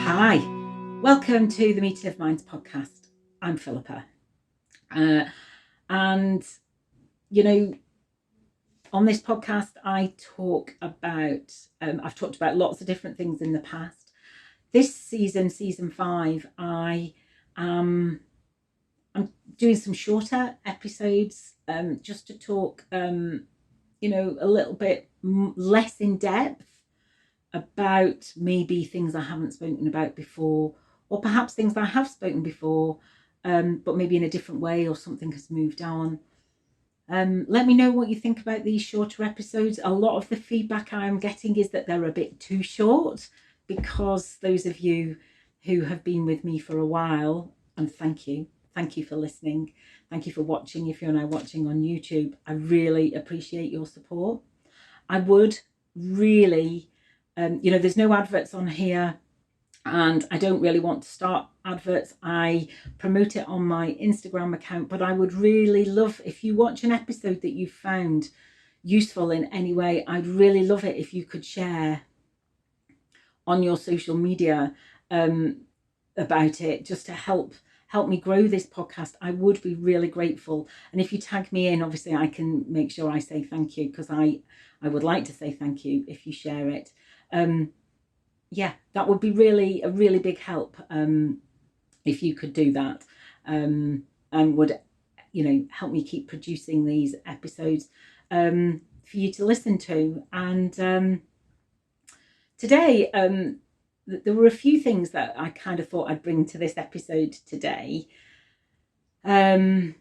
Hi, welcome to the Meeting of Minds podcast. I'm Philippa. And, on this podcast, I talk about, I've talked about lots of different things in the past. This season 5, I'm doing some shorter episodes just to talk, a little bit less in depth about maybe things I haven't spoken about before, or perhaps things I have spoken before, but maybe in a different way, or something has moved on. Let me know what you think about these shorter episodes. A lot of the feedback I'm getting is that they're a bit too short, because those of you who have been with me for a while, and thank you for listening, thank you for watching. If you're now watching on YouTube, I really appreciate your support. I would really, there's no adverts on here, and I don't really want to start adverts. I promote it on my Instagram account, but I would really love, if you watch an episode that you found useful in any way, I'd really love it if you could share on your social media about it, just to help me grow this podcast. I would be really grateful. And if you tag me in, obviously I can make sure I say thank you, because I would like to say thank you if you share it. That would be a really big help if you could do that, and would help me keep producing these episodes for you to listen to. And today there were a few things that I kind of thought I'd bring to this episode today. They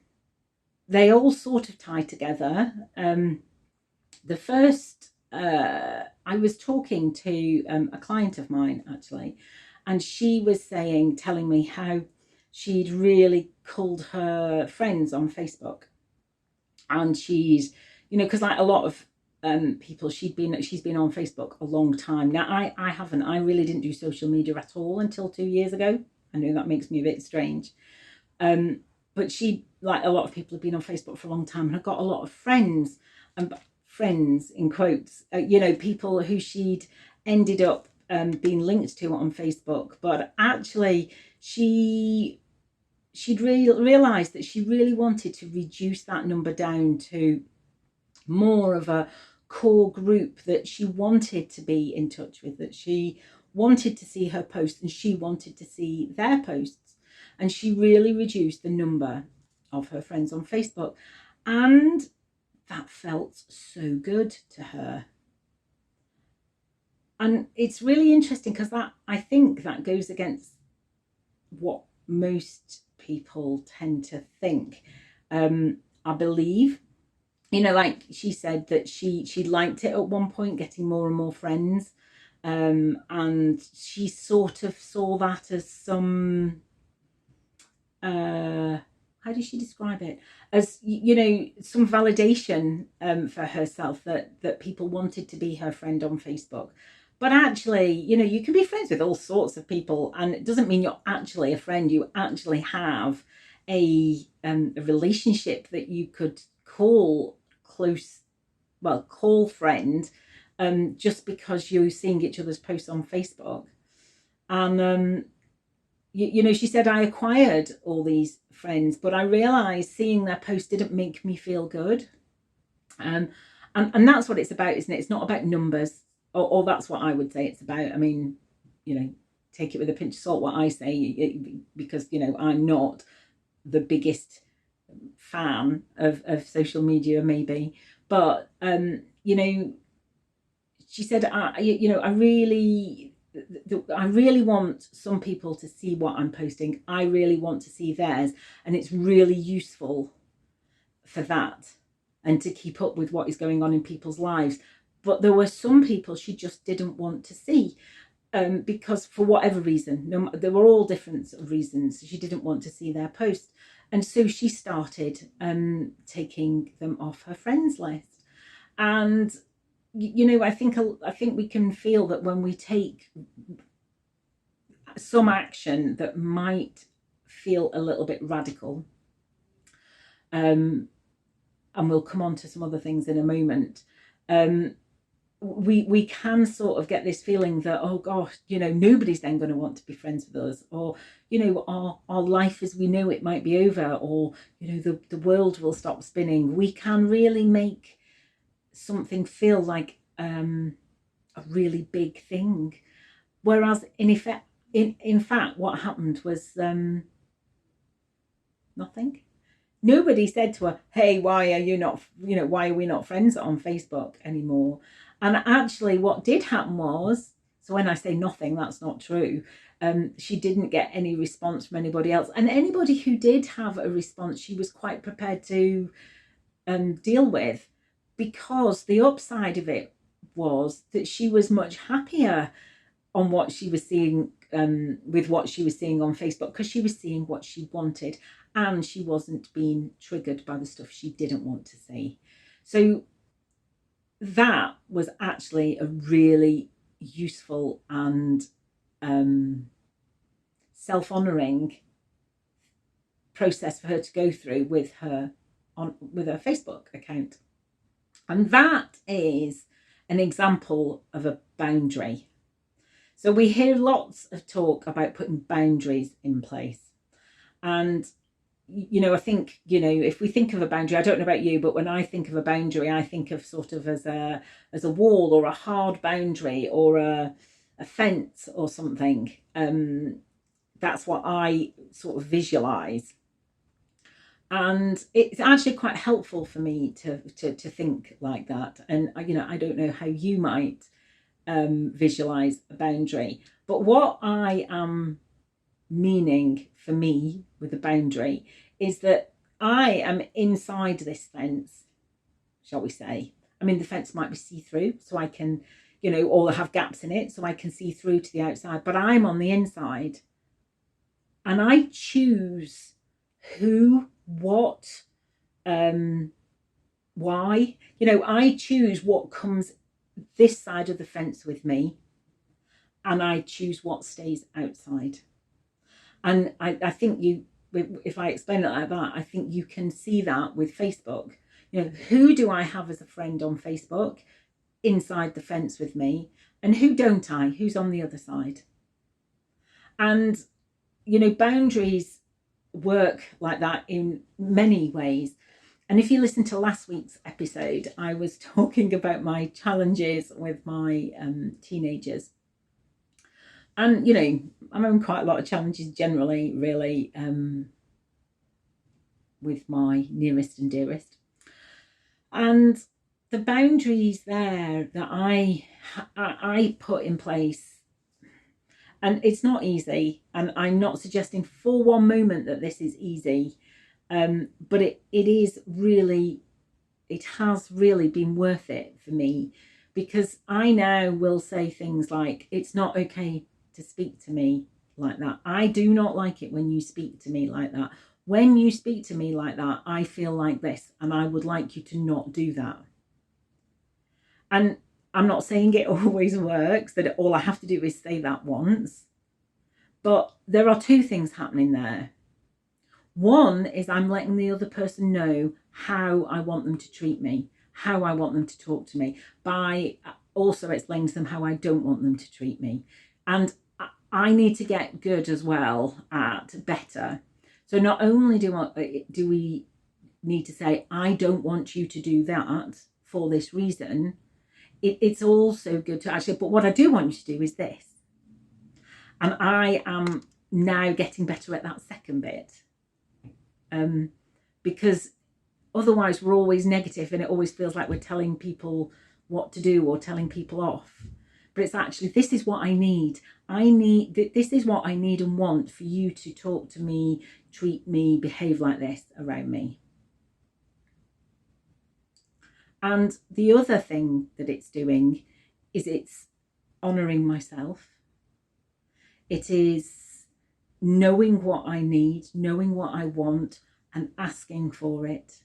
all sort of tie together. The first, I was talking to a client of mine, actually, and she was telling me how she'd really culled her friends on Facebook. And she's, because like a lot of people, she's been on Facebook a long time. Now, I haven't. I really didn't do social media at all until 2 years ago. I know that makes me a bit strange. But she, like a lot of people, have been on Facebook for a long time, and I got a lot of friends, friends in quotes, people who she'd ended up being linked to on Facebook. But actually, she'd realised that she really wanted to reduce that number down to more of a core group that she wanted to be in touch with, that she wanted to see her posts and she wanted to see their posts. And she really reduced the number of her friends on Facebook. And that felt so good to her. And it's really interesting, because I think that goes against what most people tend to think. I believe, like she said, that she liked it at one point, getting more and more friends, and she sort of saw that as some how did she describe it, as some validation for herself, that people wanted to be her friend on Facebook. But actually, you can be friends with all sorts of people, and it doesn't mean you're actually a friend. You actually have a relationship that you could call friend, just because you're seeing each other's posts on Facebook. And she said, I acquired all these friends, but I realized seeing their posts didn't make me feel good. And that's what it's about, isn't it? It's not about numbers, or that's what I would say it's about. I mean, take it with a pinch of salt what I say, because I'm not the biggest fan of social media, maybe, but she said, I really want some people to see what I'm posting. I really want to see theirs, and it's really useful for that, and to keep up with what is going on in people's lives. But there were some people she just didn't want to see, because for whatever reason, there were all different reasons, she didn't want to see their post. And so she started taking them off her friends list. And I think we can feel that when we take some action that might feel a little bit radical, and we'll come on to some other things in a moment, we can sort of get this feeling that, oh gosh, you know, nobody's then going to want to be friends with us, or, you know, our life as we know it might be over, or, you know, the world will stop spinning. We can really make something feel like a really big thing, whereas in fact what happened was nothing. Nobody said to her, hey, why are you not, you know, why are we not friends on Facebook anymore? And actually what did happen was, so when I say nothing, that's not true. She didn't get any response from anybody else. And anybody who did have a response, she was quite prepared to deal with, because the upside of it was that she was much happier on what she was seeing, with what she was seeing on Facebook, because she was seeing what she wanted, and she wasn't being triggered by the stuff she didn't want to see. So that was actually a really useful and self-honoring process for her to go through with her Facebook account. And that is an example of a boundary. So we hear lots of talk about putting boundaries in place. And, you know, I think, you know, if we think of a boundary, I don't know about you, but when I think of a boundary, I think of sort of as a wall, or a hard boundary, or a fence or something. That's what I sort of visualize. And it's actually quite helpful for me to think like that. And, you know, I don't know how you might visualize a boundary, but what I am meaning for me with a boundary is that I am inside this fence, shall we say. I mean, the fence might be see-through, so I can, you know, or have gaps in it so I can see through to the outside, but I'm on the inside, and I choose who, what, why. You know, I choose what comes this side of the fence with me, and I choose what stays outside. And I think if I explain it like that, I think you can see that with Facebook. You know, who do I have as a friend on Facebook inside the fence with me, and who don't I? Who's on the other side? And, you know, boundaries work like that in many ways. And if you listen to last week's episode, I was talking about my challenges with my teenagers. And, you know, I'm having quite a lot of challenges generally, really, with my nearest and dearest. And the boundaries there that I put in place, and it's not easy, and I'm not suggesting for one moment that this is easy, but it has really been worth it for me, because I now will say things like, it's not okay to speak to me like that. I do not like it when you speak to me like that. When you speak to me like that, I feel like this, and I would like you to not do that. And I'm not saying it always works, that all I have to do is say that once. But there are two things happening there. One is I'm letting the other person know how I want them to treat me, how I want them to talk to me, by also explaining to them how I don't want them to treat me. And I need to get good as well at better. So not only do we need to say, I don't want you to do that for this reason, it's also good to actually, but what I do want you to do is this. And I am now getting better at that second bit. Because otherwise we're always negative, and it always feels like we're telling people what to do or telling people off. But it's actually, this is what I need. This is what I need and want for you to talk to me, treat me, behave like this around me. And the other thing that it's doing is it's honouring myself. It is knowing what I need, knowing what I want, and asking for it.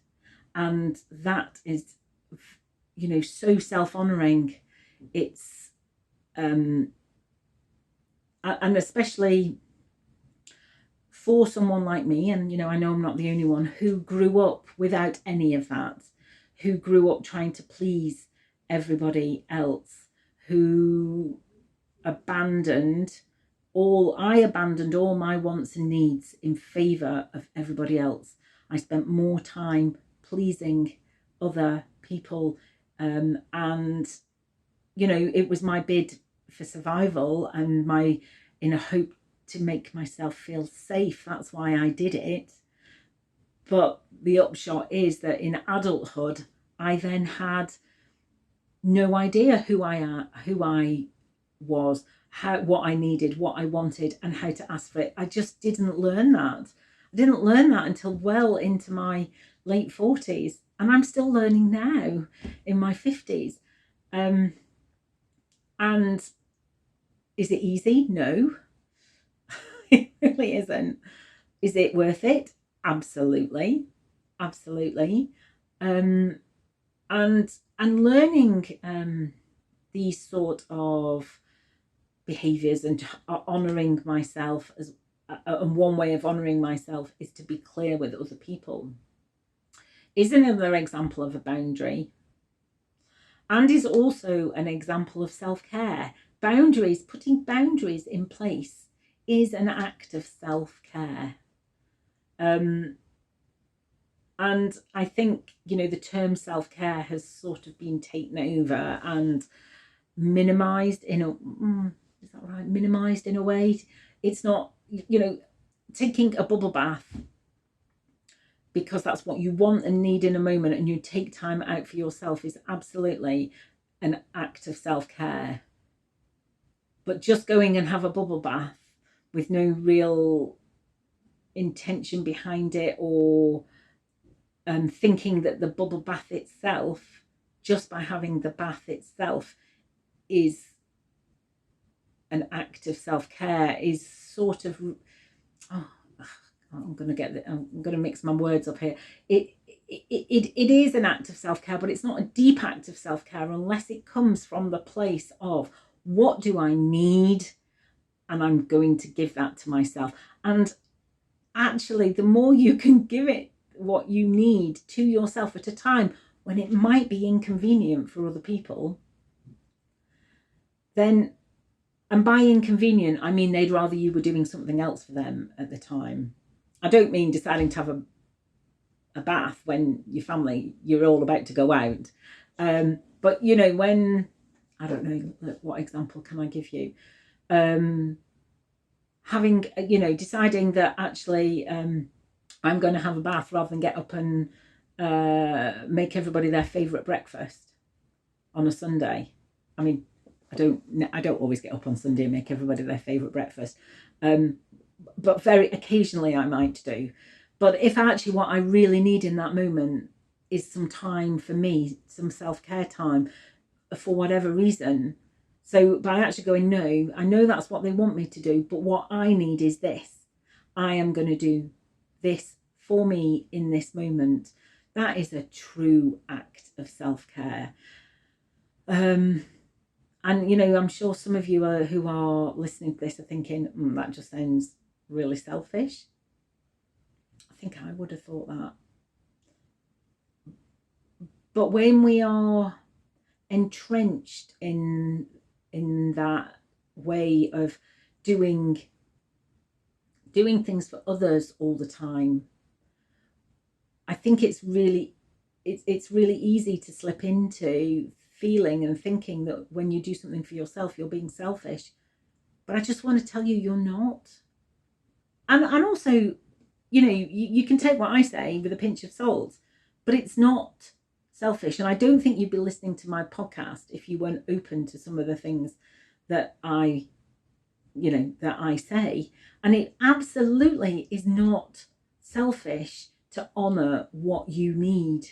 And that is, you know, so self-honouring. It's and especially for someone like me, and, you know, I know I'm not the only one, who grew up without any of that, who grew up trying to please everybody else, who abandoned I abandoned all my wants and needs in favour of everybody else. I spent more time pleasing other people, and it was my bid for survival and in a hope to make myself feel safe. That's why I did it. But the upshot is that in adulthood, I then had no idea who I was, what I needed, what I wanted, and how to ask for it. I just didn't learn that. I didn't learn that until well into my late 40s, and I'm still learning now in my 50s. And is it easy? No, it really isn't. Is it worth it? Absolutely. And learning these sort of behaviors and honoring myself and one way of honoring myself is to be clear with other people, is another example of a boundary, and is also an example of self-care. Putting boundaries in place is an act of self-care. And I think, the term self-care has sort of been taken over and minimized is that right? Minimized in a way. It's not, taking a bubble bath because that's what you want and need in a moment, and you take time out for yourself, is absolutely an act of self-care. But just going and have a bubble bath with no real intention behind it, or thinking that the bubble bath itself, just by having the bath itself, is an act of self-care, is sort of, I'm going to mix my words up here. It is an act of self-care, but it's not a deep act of self-care unless it comes from the place of, what do I need? And I'm going to give that to myself. And actually, the more you can give it what you need to yourself at a time when it might be inconvenient for other people, then, and by inconvenient, I mean they'd rather you were doing something else for them at the time. I don't mean deciding to have a bath when you're all about to go out. But, when, I don't know, what example can I give you? Having, deciding that actually I'm going to have a bath rather than get up and make everybody their favourite breakfast on a Sunday. I mean, I don't always get up on Sunday and make everybody their favourite breakfast. But very occasionally I might do. But if actually what I really need in that moment is some time for me, some self-care time, for whatever reason. So by actually going, no, I know that's what they want me to do, but what I need is this. I am going to do this for me in this moment. That is a true act of self-care. And, I'm sure some of you who are listening to this are thinking, that just sounds really selfish. I think I would have thought that. But when we are entrenched in that way of doing things for others all the time, I think it's really easy to slip into feeling and thinking that when you do something for yourself, you're being selfish. But I just want to tell you, you're not. And also, you can take what I say with a pinch of salt, but it's not selfish. And I don't think you'd be listening to my podcast if you weren't open to some of the things that I say. And it absolutely is not selfish to honour what you need.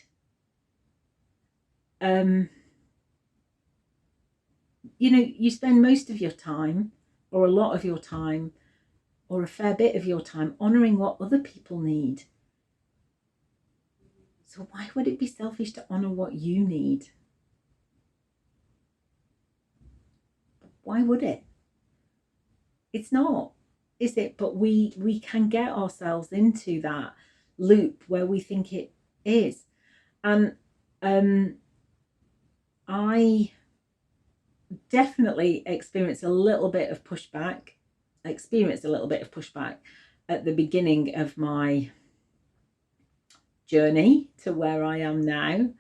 You spend most of your time, or a lot of your time, or a fair bit of your time honouring what other people need. So why would it be selfish to honour what you need? Why would it? It's not, is it? But we can get ourselves into that loop where we think it is. And I definitely experienced a little bit of pushback at the beginning of my journey to where I am now.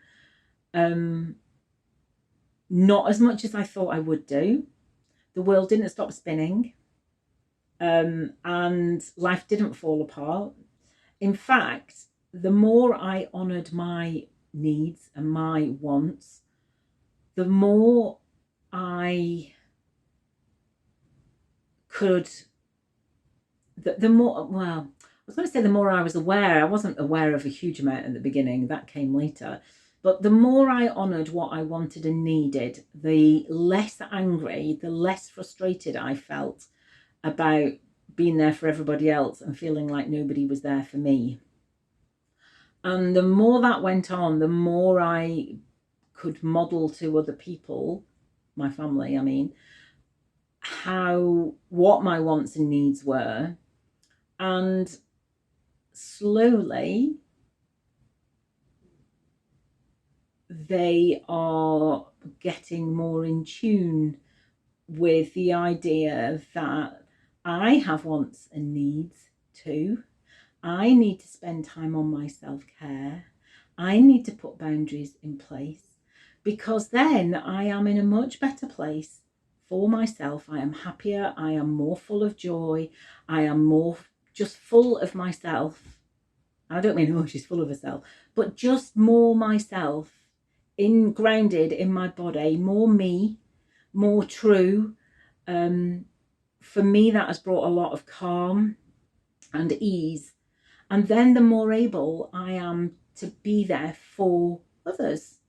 Not as much as I thought I would do. The world didn't stop spinning, and life didn't fall apart. In fact, the more I honoured my needs and my wants, the more I could, the more, well, I was going to say the more I was aware. I wasn't aware of a huge amount at the beginning, that came later. But the more I honoured what I wanted and needed, the less angry, the less frustrated I felt about being there for everybody else and feeling like nobody was there for me. And the more that went on, the more I could model to other people, my family, I mean, what my wants and needs were. And slowly they are getting more in tune with the idea that I have wants and needs too. I need to spend time on my self-care. I need to put boundaries in place, because then I am in a much better place for myself. I am happier. I am more full of joy. I am more just full of myself. I don't mean, oh, she's full of herself, but just more myself, grounded in my body, more me, more true. For me, that has brought a lot of calm and ease. And then the more able I am to be there for others.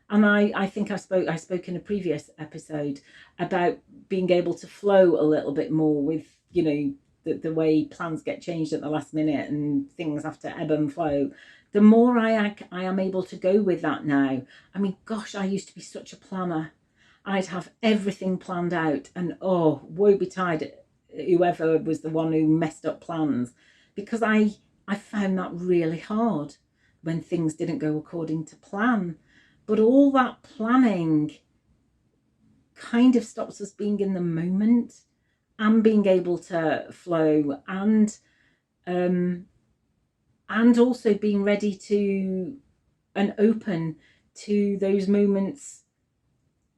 And I think I spoke in a previous episode about being able to flow a little bit more with, the way plans get changed at the last minute and things have to ebb and flow. The more I am able to go with that now. I mean, gosh, I used to be such a planner. I'd have everything planned out, and woe betide whoever was the one who messed up plans, because I found that really hard when things didn't go according to plan. But all that planning kind of stops us being in the moment and being able to flow, and also being ready to and open to those moments,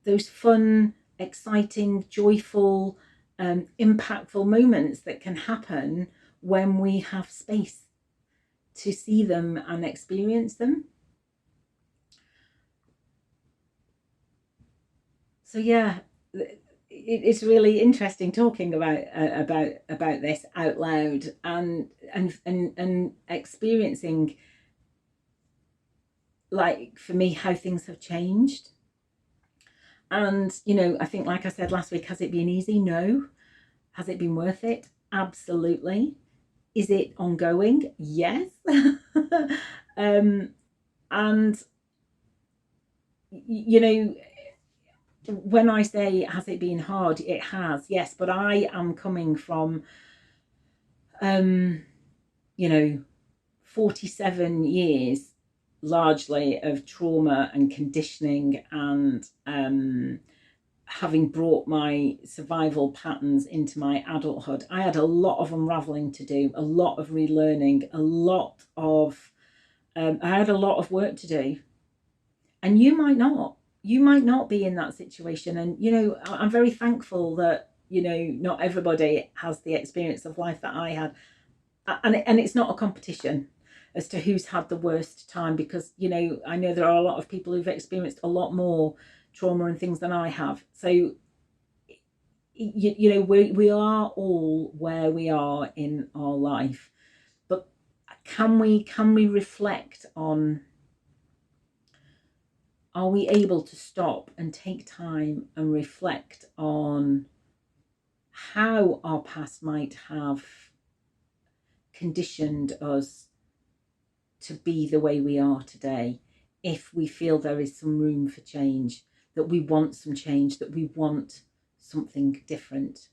those fun, exciting, joyful, impactful moments that can happen when we have space to see them and experience them. So yeah, it's really interesting talking about this out loud and experiencing, like, for me, how things have changed. And I think, like I said last week, has it been easy? No. Has it been worth it? Absolutely. Is it ongoing? Yes. And when I say, has it been hard? It has, yes. But I am coming from 47 years largely of trauma and conditioning, and having brought my survival patterns into my adulthood. I had a lot of unraveling to do, a lot of relearning, I had a lot of work to do. And you might not be in that situation. And I'm very thankful that not everybody has the experience of life that I had, and it's not a competition as to who's had the worst time, because I know there are a lot of people who've experienced a lot more trauma and things than I have. So we are all where we are in our life, but can we reflect on, are we able to stop and take time and reflect on how our past might have conditioned us to be the way we are today, if we feel there is some room for change, that we want some change, that we want something different.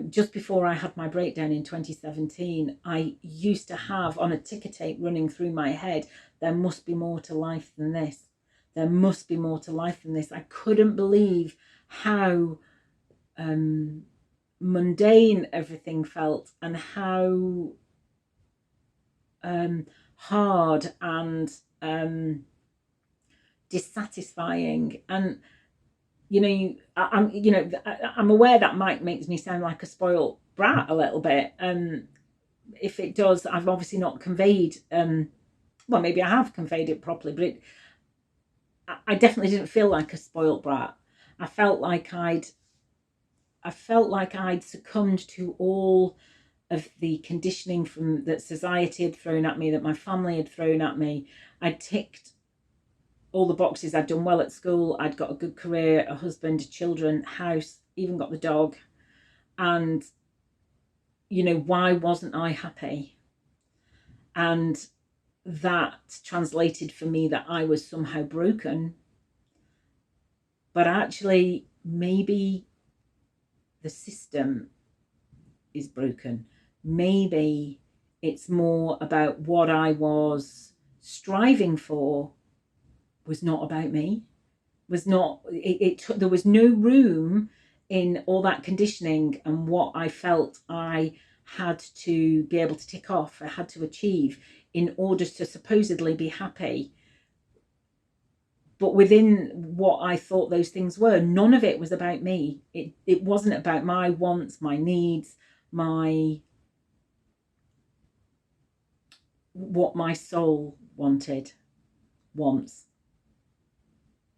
Just before I had my breakdown in 2017, I used to have on a ticker tape running through my head, there must be more to life than this. There must be more to life than this. I couldn't believe how mundane everything felt, and how hard and dissatisfying. And I'm aware that might makes me sound like a spoiled brat a little bit. If it does, I've obviously not conveyed. Well, maybe I have conveyed it properly, but I definitely didn't feel like a spoiled brat. I felt like I'd succumbed to all of the conditioning from that society had thrown at me, that my family had thrown at me. I'd ticked all the boxes. I'd done well at school. I'd got a good career, a husband, children, house, even got the dog. And, why wasn't I happy? And that translated for me that I was somehow broken. But actually, maybe the system is broken. Maybe it's more about what I was striving for was not about me, was not, there was no room in all that conditioning and what I felt I had to be able to tick off, I had to achieve in order to supposedly be happy. But within what I thought those things were, none of it was about me. It wasn't about my wants, my needs, what my soul wants.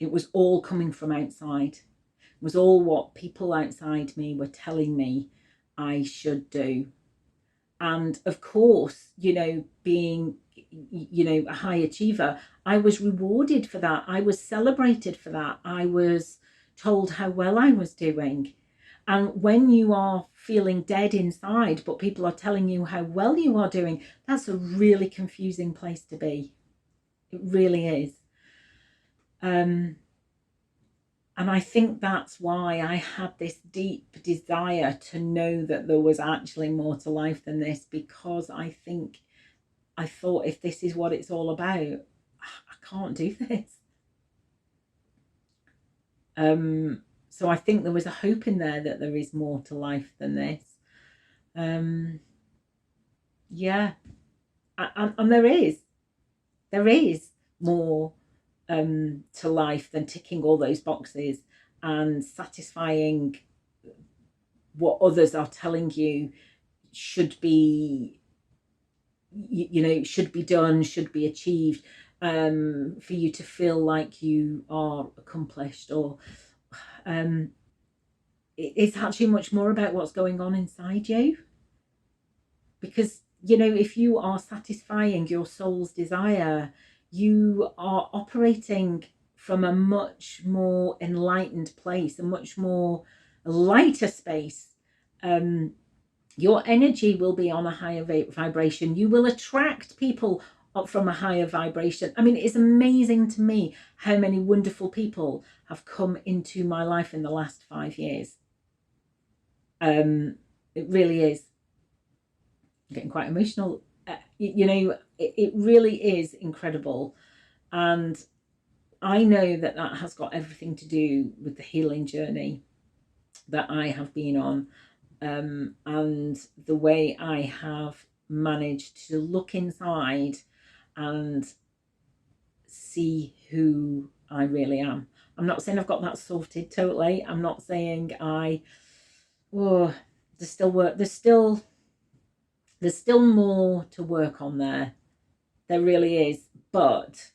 It was all coming from outside. It was all what people outside me were telling me I should do. And of course, being, a high achiever, I was rewarded for that. I was celebrated for that. I was told how well I was doing. And when you are feeling dead inside, but people are telling you how well you are doing, that's a really confusing place to be. It really is. And I think that's why I had this deep desire to know that there was actually more to life than this, because I thought, if this is what it's all about, I can't do this. So I think there was a hope in there that there is more to life than this. Yeah, and there is more to life than ticking all those boxes and satisfying what others are telling you should be, should be done, should be achieved, for you to feel like you are accomplished. Or it's actually much more about what's going on inside you. Because if you are satisfying your soul's desire, you are operating from a much more enlightened place, a much more lighter space. Your energy will be on a higher vibration. You will attract people up from a higher vibration. I mean, it's amazing to me how many wonderful people have come into my life in the last 5 years. It really is. I'm getting quite emotional. It really is incredible. And I know that has got everything to do with the healing journey that I have been on, and the way I have managed to look inside and see who I really am. I'm not saying I've got that sorted totally. I'm not saying there's still work. There's still more to work on there. There really is. But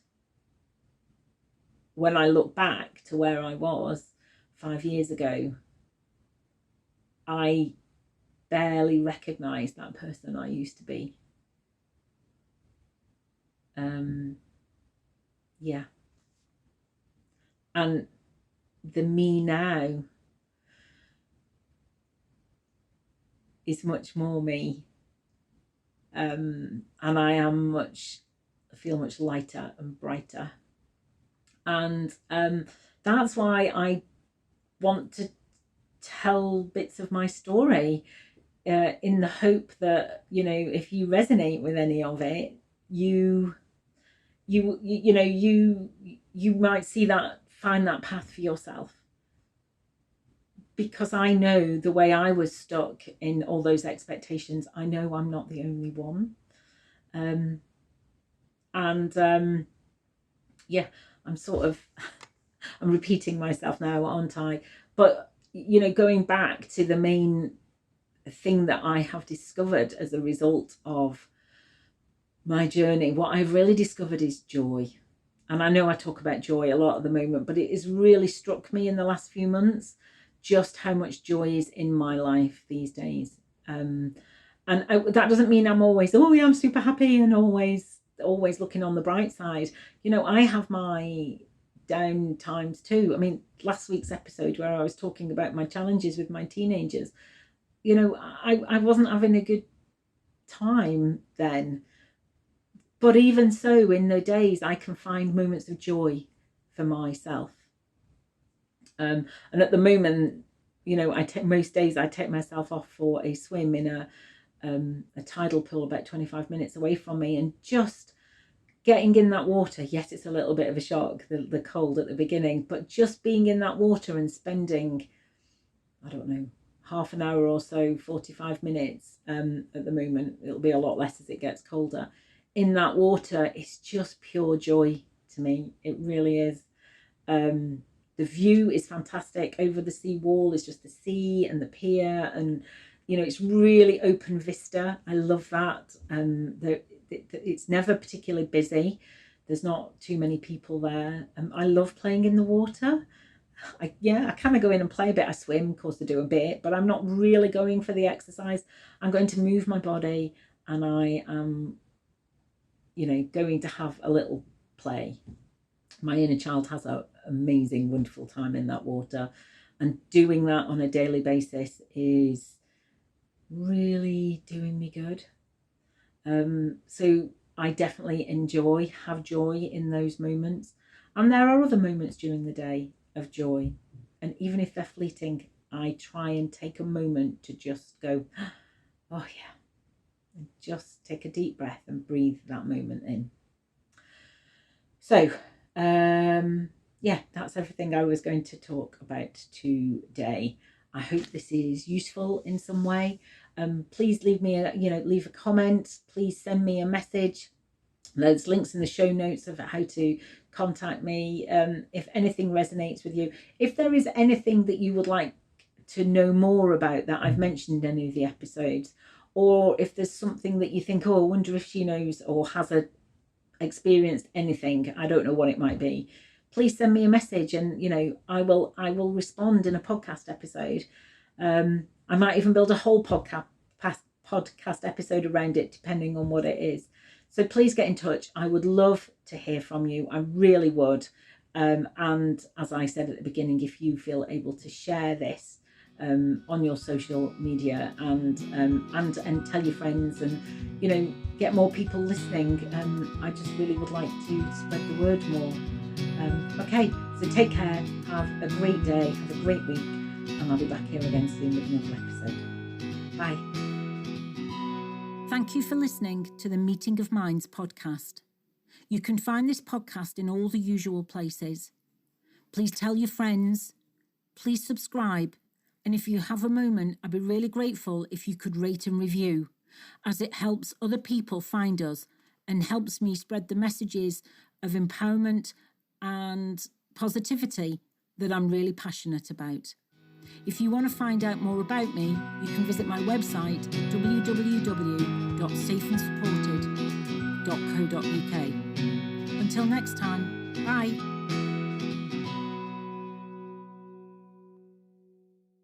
when I look back to where I was 5 years ago, I barely recognise that person I used to be. Yeah. And the me now is much more me. And I feel much lighter and brighter. And that's why I want to tell bits of my story, in the hope that, if you resonate with any of it, you you might find that path for yourself. Because I know the way I was stuck in all those expectations, I know I'm not the only one. Yeah, I'm sort of, I'm repeating myself now, aren't I? But, you know, going back to the main thing that I have discovered as a result of my journey, what I've really discovered is joy. And I know I talk about joy a lot at the moment, but it has really struck me in the last few months just how much joy is in my life these days. That doesn't mean I'm always, oh yeah, I'm super happy and always looking on the bright side. You know, I have my down times too. I mean, last week's episode where I was talking about my challenges with my teenagers, you know, I wasn't having a good time then. But even so, in the days, I can find moments of joy for myself. And at the moment, you know, most days I take myself off for a swim in a tidal pool about 25 minutes away from me, and just getting in that water. Yes, it's a little bit of a shock, the cold at the beginning, but just being in that water and spending, I don't know, half an hour or so, 45 minutes at the moment. It'll be a lot less as it gets colder. In that water, it's just pure joy to me. It really is. The view is fantastic over the sea wall. It's just the sea and the pier, and you know, it's really open vista. I love that. It's never particularly busy. There's not too many people there. I love playing in the water. I kind of go in and play a bit. I swim, of course I do a bit, but I'm not really going for the exercise. I'm going to move my body, and I am, you know, going to have a little play. My inner child has an amazing, wonderful time in that water, and doing that on a daily basis is really doing me good. So I definitely have joy in those moments. And there are other moments during the day of joy. And even if they're fleeting, I try and take a moment to just go, oh yeah, and just take a deep breath and breathe that moment in. So, yeah, that's everything I was going to talk about today. I hope this is useful in some way. Please leave a comment. Please send me a message. There's links in the show notes of how to contact me. If anything resonates with you, if there is anything that you would like to know more about that I've mentioned in any of the episodes, or if there's something that you think, oh, I wonder if she knows or has experienced anything, I don't know what it might be, please send me a message, and you know, I will respond in a podcast episode. I might even build a whole podcast episode around it, depending on what it is. So please get in touch. I would love to hear from you. I really would. And as I said at the beginning, if you feel able to share this on your social media and tell your friends, and you know, get more people listening, I just really would like to spread the word more. Okay, so take care, have a great day, have a great week, and I'll be back here again soon with another episode. Bye. Thank you for listening to the Meeting of Minds podcast. You can find this podcast in all the usual places. Please tell your friends, please subscribe, and if you have a moment, I'd be really grateful if you could rate and review, as it helps other people find us and helps me spread the messages of empowerment and positivity that I'm really passionate about. If you want to find out more about me, you can visit my website at www.safeandsupported.co.uk. Until next time, bye.